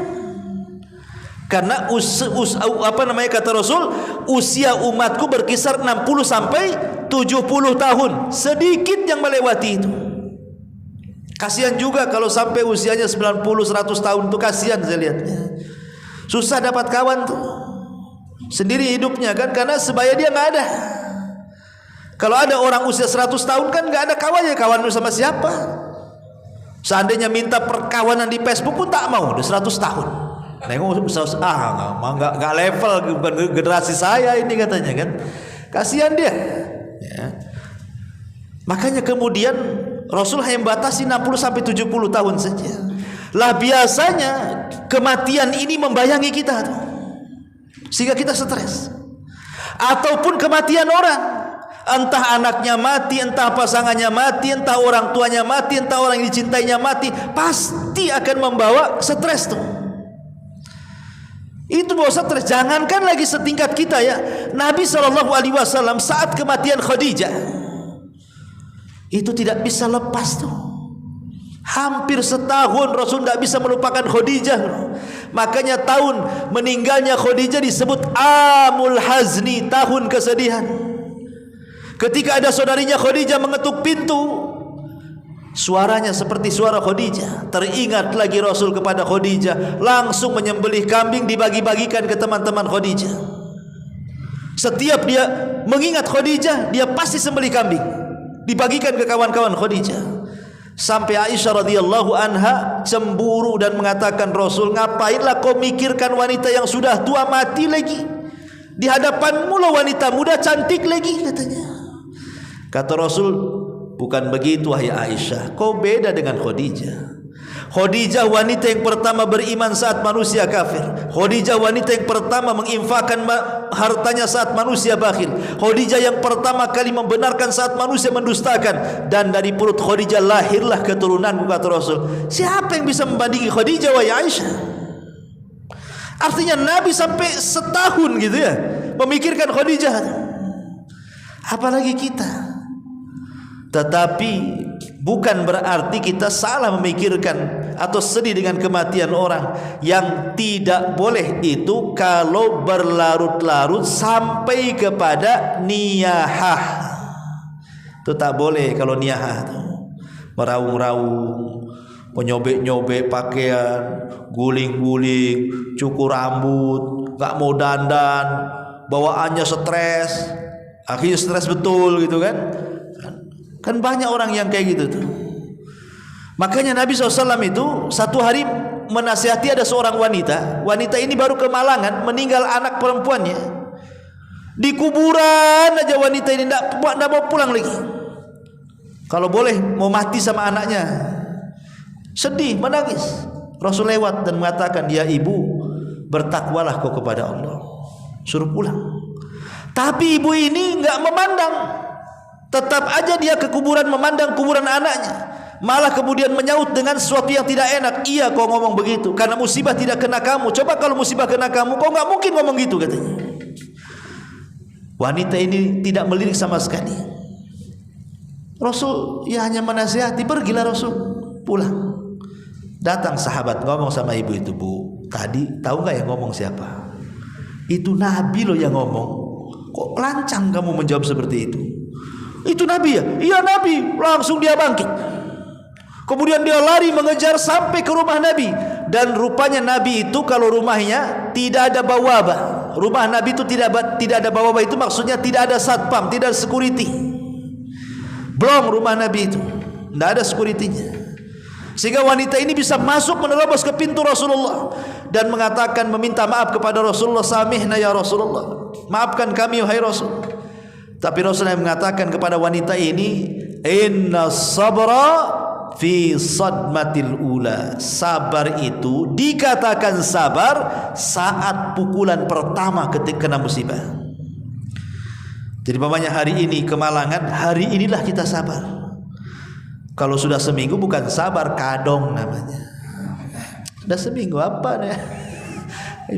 Karena kata Rasul, usia umatku berkisar 60 sampai 70 tahun. Sedikit yang melewati itu. Kasihan juga kalau sampai usianya 90 100 tahun itu, kasihan saya lihatnya. Susah dapat kawan tuh. sendiri hidupnya kan, karena sebaya dia nggak ada. Kalau ada orang usia 100 tahun kan nggak ada kawannya, kawan sama siapa? Seandainya minta perkawanan di Facebook pun tak mau, udah 100 tahun. Nengok nggak level, bukan generasi saya ini katanya kan. Kasihan dia. Ya. Makanya kemudian Rasul hanya batasi 60 sampai 70 tahun saja. Lah biasanya kematian ini membayangi kita tuh, sehingga kita stres. Ataupun kematian orang, entah anaknya mati, entah pasangannya mati, entah orang tuanya mati, entah orang yang dicintainya mati, pasti akan membawa stres tuh. Itu bawa stres. Jangankan lagi setingkat kita ya. Nabi SAW saat kematian Khadijah itu tidak bisa lepas tuh. Hampir setahun Rasul tidak bisa melupakan Khadijah. Makanya tahun meninggalnya Khadijah disebut Amul Hazni, tahun kesedihan. Ketika ada saudarinya Khadijah mengetuk pintu, suaranya seperti suara Khadijah. Teringat lagi Rasul kepada Khadijah, langsung menyembelih kambing, dibagi-bagikan ke teman-teman Khadijah. Setiap dia mengingat Khadijah, dia pasti sembelih kambing, dibagikan ke kawan-kawan Khadijah. Sampai Aisyah radhiyallahu anha cemburu dan mengatakan, Rasul, ngapainlah kau mikirkan wanita yang sudah tua mati lagi? Di hadapanmu lah wanita muda cantik lagi, katanya. Kata Rasul, bukan begitu wahai Aisyah, kau beda dengan Khadijah. Khadijah wanita yang pertama beriman saat manusia kafir. Khadijah wanita yang pertama menginfakkan hartanya saat manusia bakhil. Khadijah yang pertama kali membenarkan saat manusia mendustakan. Dan dari perut Khadijah lahirlah keturunanku, kata Rasul. Siapa yang bisa membandingi Khadijah wahai Aisyah? Artinya Nabi sampai setahun gitu ya memikirkan Khadijah. Apalagi kita. Tetapi bukan berarti kita salah memikirkan atau sedih dengan kematian orang. Yang tidak boleh itu kalau berlarut-larut sampai kepada niyahah. Itu tak boleh kalau niyahah itu. Meraung-raung, menyobek-nyobek pakaian, guling-guling, cukur rambut, gak mau dandan, bawaannya stres, akhirnya stres betul gitu kan. Kan banyak orang yang kayak gitu tuh. Makanya Nabi SAW itu satu hari menasihati ada seorang wanita. Wanita ini baru kemalangan, meninggal anak perempuannya. Di kuburan aja wanita ini tidak mau pulang lagi. Kalau boleh mau mati sama anaknya. Sedih, menangis. Rasul lewat dan mengatakan, ya ibu, bertakwalah kau kepada Allah. Suruh pulang. Tapi ibu ini enggak memandang. Tetap aja dia ke kuburan, memandang kuburan anaknya. Malah kemudian menyaut dengan sesuatu yang tidak enak. Iya kau ngomong begitu, karena musibah tidak kena kamu. Coba kalau musibah kena kamu, kau gak mungkin ngomong gitu, katanya. Wanita ini tidak melirik sama sekali. Rasul ya hanya menasihati, pergilah Rasul, pulang. Datang sahabat ngomong sama ibu itu, bu, tadi tahu gak yang ngomong siapa? Itu Nabi loh yang ngomong. Kok lancang kamu menjawab seperti itu? Itu Nabi ya? Iya Nabi. Langsung dia bangkit. Kemudian dia lari mengejar sampai ke rumah Nabi. Dan rupanya Nabi itu kalau rumahnya tidak ada bawabah. Rumah Nabi itu tidak ada bawabah, itu maksudnya tidak ada satpam, tidak ada security. Belum rumah Nabi itu, tidak ada security-nya. Sehingga wanita ini bisa masuk menerobos ke pintu Rasulullah dan mengatakan, meminta maaf kepada Rasulullah, samihna ya Rasulullah, maafkan kami wahai Rasul. Tapi Rasulullah mengatakan kepada wanita ini, inna sabra fi sadmatil ula. Sabar itu dikatakan sabar saat pukulan pertama ketika kena musibah. Jadi mamanya hari ini kemalangan, hari inilah kita sabar. Kalau sudah seminggu bukan sabar, kadong namanya. Sudah seminggu apa nih?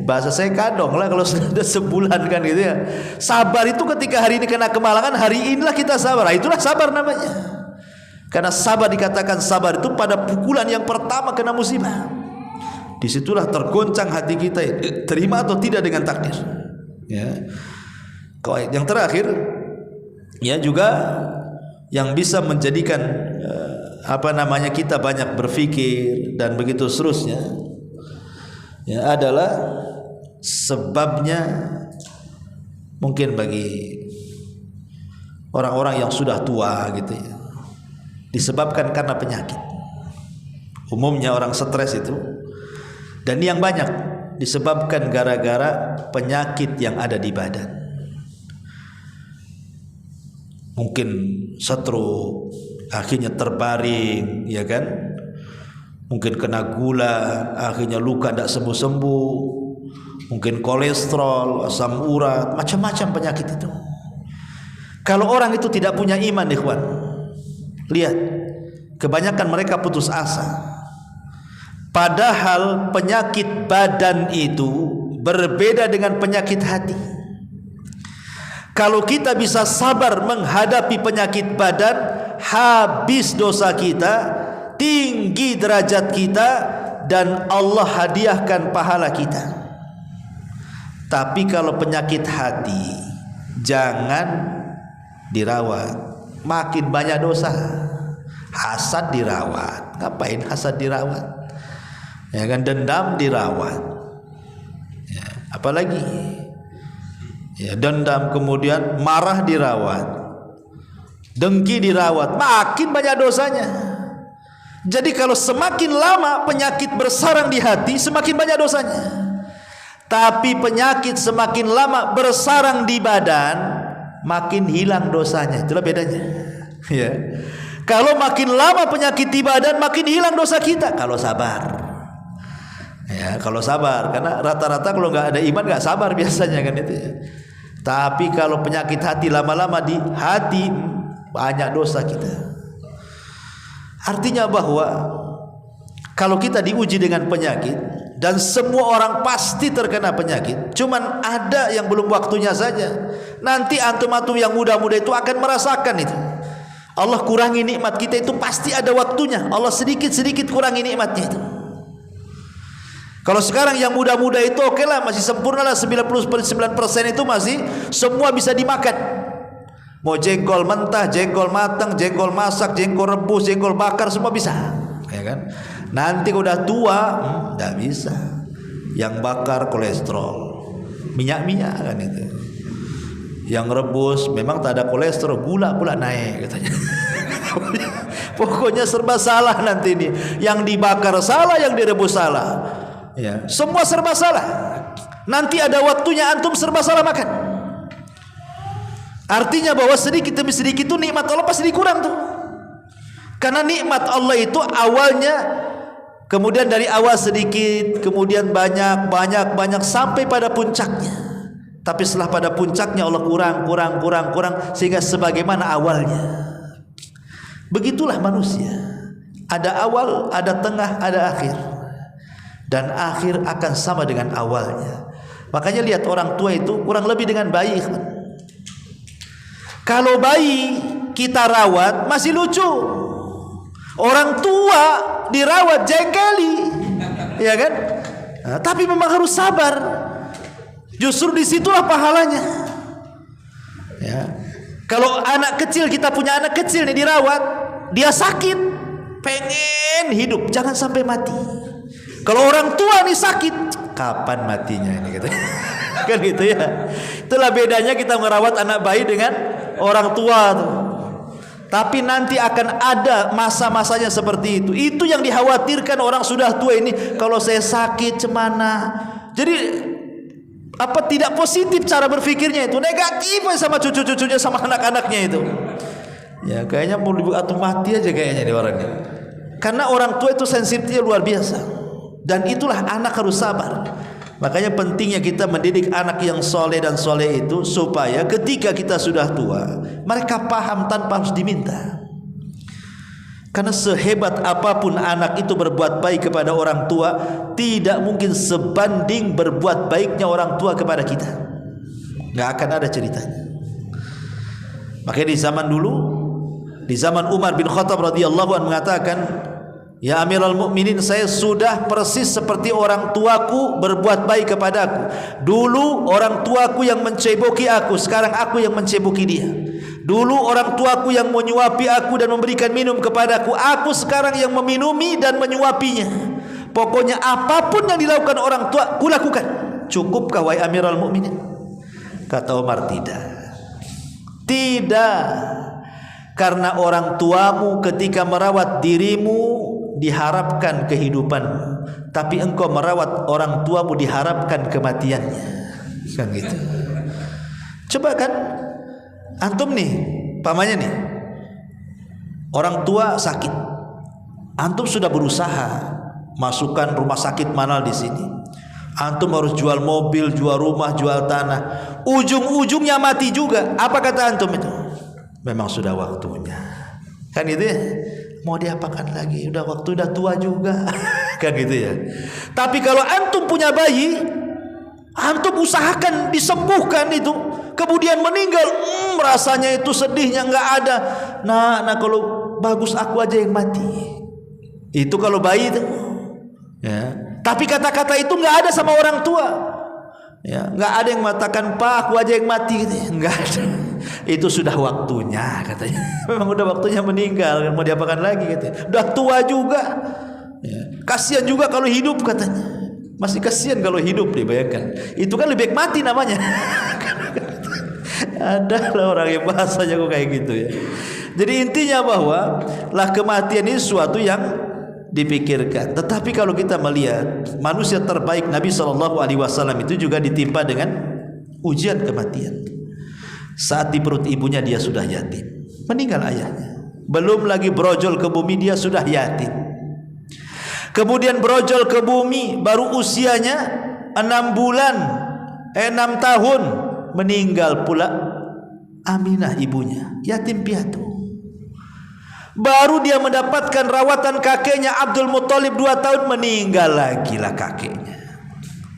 Bahasa saya kadong lah kalau sudah sebulan kan gitu ya. Sabar itu ketika hari ini kena kemalangan, hari inilah kita sabar. Nah, itulah sabar namanya. Karena sabar dikatakan sabar itu pada pukulan yang pertama kena musibah. Disitulah tergoncang hati kita, terima atau tidak dengan takdir. Ya. Yang terakhir, ya juga yang bisa menjadikan kita banyak berpikir dan begitu seterusnya, ya adalah sebabnya mungkin bagi orang-orang yang sudah tua gitu ya, disebabkan karena penyakit. Umumnya orang stres itu, dan yang banyak disebabkan gara-gara penyakit yang ada di badan. Mungkin stroke, akhirnya terbaring, ya kan? Mungkin kena gula, akhirnya luka tidak sembuh-sembuh. Mungkin kolesterol, asam urat, macam-macam penyakit itu. Kalau orang itu tidak punya iman, ikhwan, lihat, kebanyakan mereka putus asa. Padahal penyakit badan itu berbeda dengan penyakit hati. Kalau kita bisa sabar menghadapi penyakit badan, habis dosa kita, tinggi derajat kita, dan Allah hadiahkan pahala kita. Tapi kalau penyakit hati, jangan dirawat, makin banyak dosa. Hasad dirawat, ngapain hasad dirawat? Ya kan, dendam dirawat, ya, apalagi ya, dendam, kemudian marah dirawat, dengki dirawat, makin banyak dosanya. Jadi kalau semakin lama penyakit bersarang di hati, semakin banyak dosanya. Tapi penyakit semakin lama bersarang di badan, makin hilang dosanya. Itulah bedanya. Ya. Kalau makin lama penyakit di badan, makin hilang dosa kita. Kalau sabar. Ya, kalau sabar, karena rata-rata kalau nggak ada iman nggak sabar biasanya kan itu ya. Tapi kalau penyakit hati, lama-lama di hati banyak dosa kita. Artinya bahwa kalau kita diuji dengan penyakit, dan semua orang pasti terkena penyakit, cuman ada yang belum waktunya saja. Nanti antum-antum yang muda-muda itu akan merasakan itu. Allah kurangi nikmat kita itu pasti ada waktunya. Allah sedikit-sedikit kurangi nikmatnya itu. Kalau sekarang yang muda-muda itu oke lah, masih sempurna lah, 99% itu masih semua bisa dimakan. Mau jengkol mentah, jengkol matang, jengkol masak, jengkol rebus, jengkol bakar, semua bisa, ya kan? Nanti udah tua, nggak bisa. Yang bakar kolesterol, minyak-minyak kan itu. Yang rebus memang tak ada kolesterol, gula pula naik katanya. Pokoknya serba salah nanti ini. Yang dibakar salah, yang direbus salah. Ya, semua serba salah. Nanti ada waktunya antum serba salah makan. Artinya bahwa sedikit demi sedikit itu nikmat Allah pasti dikurang tuh. Karena nikmat Allah itu awalnya, kemudian dari awal sedikit, kemudian banyak sampai pada puncaknya. Tapi setelah pada puncaknya Allah kurang sehingga sebagaimana awalnya. Begitulah manusia. Ada awal, ada tengah, ada akhir. Dan akhir akan sama dengan awalnya. Makanya lihat orang tua itu kurang lebih dengan bayi. Kalau bayi kita rawat masih lucu, orang tua dirawat jengkeli, ya kan? Nah, tapi memang harus sabar. Justru disitulah pahalanya. Ya. Kalau anak kecil, kita punya anak kecil nih dirawat, dia sakit, pengen hidup, jangan sampai mati. Kalau orang tua nih sakit, kapan matinya ini gitu. Kan gitu ya. Itulah bedanya kita merawat anak bayi dengan orang tua tuh. Tapi nanti akan ada masa-masanya seperti itu. Itu yang dikhawatirkan orang sudah tua ini. Kalau saya sakit cemana. Jadi apa tidak positif cara berpikirnya itu, negatif sama cucu-cucunya, sama anak-anaknya itu. Ya kayaknya mau dibuat atau mati aja kayaknya di orangnya. Karena orang tua itu sensitifnya luar biasa. Dan itulah anak harus sabar. Makanya pentingnya kita mendidik anak yang soleh dan soleh itu, supaya ketika kita sudah tua, mereka paham tanpa harus diminta. Karena sehebat apapun anak itu berbuat baik kepada orang tua, tidak mungkin sebanding berbuat baiknya orang tua kepada kita. Nggak akan ada ceritanya. Makanya di zaman dulu, di zaman Umar bin Khattab radhiyallahu anhu mengatakan, ya Amirul Mukminin, saya sudah persis seperti orang tuaku berbuat baik kepadaku. Dulu orang tuaku yang menceboki aku, sekarang aku yang menceboki dia. Dulu orang tuaku yang menyuapi aku dan memberikan minum kepadaku, aku sekarang yang meminumi dan menyuapinya. Pokoknya apapun yang dilakukan orang tua, kulakukan. Cukupkah wahai Amirul Mukminin? Kata Umar, tidak. Tidak. Karena orang tuamu ketika merawat dirimu diharapkan kehidupanmu, tapi engkau merawat orang tuamu diharapkan kematiannya. Kan gitu. Coba kan antum nih, pamannya nih, orang tua sakit, antum sudah berusaha masukkan rumah sakit Manal di sini, antum harus jual mobil, jual rumah, jual tanah, ujung-ujungnya mati juga. Apa kata antum itu? Memang sudah waktunya. Kan gitu ya. Mau diapakan lagi? Udah waktu, udah tua juga. Kan gitu ya. Tapi kalau antum punya bayi, antum usahakan disembuhkan itu, kemudian meninggal, rasanya itu sedihnya nggak ada. Nah kalau bagus aku aja yang mati. Itu kalau bayi itu. Ya. Tapi kata-kata itu nggak ada sama orang tua. Ya, nggak ada yang mengatakan, Pak, aku aja yang mati gitu. Nggak ada. Itu sudah waktunya katanya. Memang udah waktunya meninggal, mau diapakan lagi katanya. Udah tua juga. Ya. Kasihan juga kalau hidup katanya. Masih kasihan kalau hidup, dibayangkan. Itu kan lebih baik mati namanya. Ada lah orang yang bahasanya kok kayak gitu ya. Jadi intinya bahwa lah kematian ini suatu yang dipikirkan. Tetapi kalau kita melihat manusia terbaik Nabi SAW itu juga ditimpa dengan ujian kematian. Saat di perut ibunya dia sudah yatim, meninggal ayahnya. Belum lagi brojol ke bumi, dia sudah yatim. Kemudian brojol ke bumi, baru usianya 6 bulan, 6 tahun, meninggal pula Aminah ibunya, yatim piatu. Baru dia mendapatkan rawatan kakeknya Abdul Muthalib 2 tahun, meninggal lagi lah kakeknya.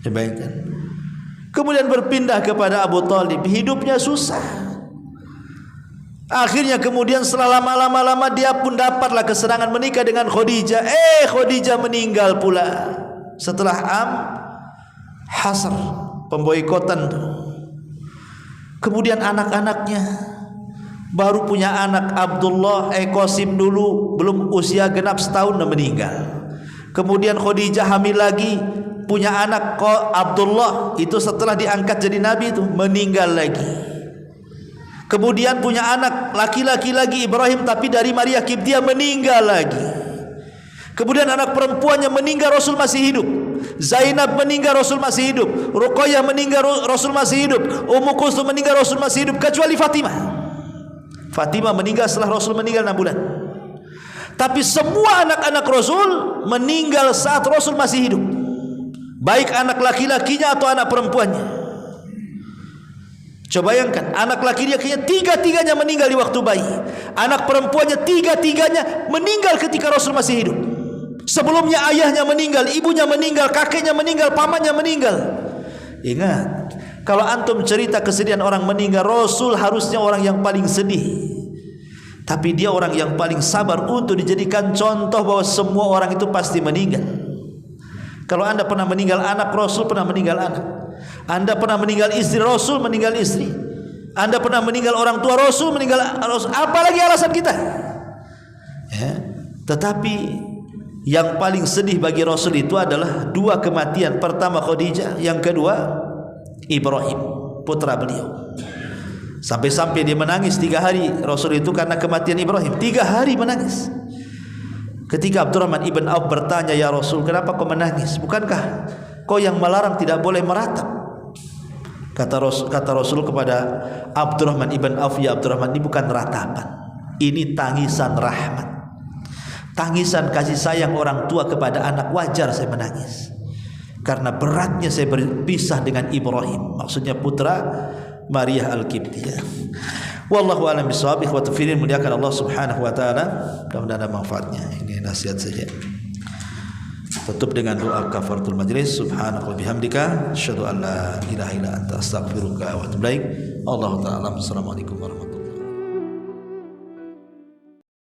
Bayangkan. Kemudian berpindah kepada Abu Thalib, hidupnya susah. Akhirnya kemudian setelah lama-lama dia pun dapatlah kesenangan menikah dengan Khadijah. Khadijah meninggal pula setelah Hasr, pemboikotan tuh. Kemudian anak-anaknya baru punya anak Abdullah, Qasim dulu belum usia genap setahun dan meninggal. Kemudian Khadijah hamil lagi, punya anak Abdullah, itu setelah diangkat jadi nabi itu meninggal lagi. Kemudian punya anak laki-laki lagi Ibrahim, tapi dari Maria Kiptiah, meninggal lagi. Kemudian anak perempuannya meninggal, Rasul masih hidup. Zainab meninggal, Rasul masih hidup. Ruqayyah meninggal, Rasul masih hidup. Ummu Kulsum meninggal, Rasul masih hidup, kecuali Fatimah. Fatimah meninggal setelah Rasul meninggal 6 bulan. Tapi semua anak-anak Rasul meninggal saat Rasul masih hidup, baik anak laki-lakinya atau anak perempuannya. Coba bayangkan, anak laki-lakinya tiga-tiganya meninggal di waktu bayi, anak perempuannya tiga-tiganya meninggal ketika Rasul masih hidup. Sebelumnya ayahnya meninggal, ibunya meninggal, kakeknya meninggal, pamannya meninggal. Ingat, kalau antum cerita kesedihan orang meninggal, Rasul harusnya orang yang paling sedih, tapi dia orang yang paling sabar untuk dijadikan contoh bahwa semua orang itu pasti meninggal. Kalau anda pernah meninggal anak, Rasul pernah meninggal anak. Anda pernah meninggal istri, Rasul meninggal istri. Anda pernah meninggal orang tua, Rasul meninggal Rasul. Apalagi alasan kita ya. Tetapi yang paling sedih bagi Rasul itu adalah 2 kematian. Pertama Khadijah, yang kedua Ibrahim, putra beliau. Sampai-sampai dia menangis 3 hari Rasul itu karena kematian Ibrahim. 3 hari menangis. Ketika Abdurrahman ibn Auf bertanya, ya Rasul, kenapa kau menangis? Bukankah kau yang melarang tidak boleh meratap? Kata Rasul kepada Abdurrahman ibn Auf, ya Abdurrahman, ini bukan ratapan, ini tangisan rahmat, tangisan kasih sayang orang tua kepada anak. Wajar saya menangis karena beratnya saya berpisah dengan Ibrahim, maksudnya putra Maria Al-Qibtiyah. Wallahu a'lam bishawab. Ikhwatu fillah, muliakan Allah Subhanahu wa taala, mudah-mudahan ada manfaatnya. Ini nasihat saja. Tutup dengan doa kafaratul majlis. Subhanaka wa bihamdika asyhadu an la ilaha illa anta astaghfiruka wa atubu ilaik. Allahu ta'ala. Assalamualaikum warahmatullahi wabarakatuh.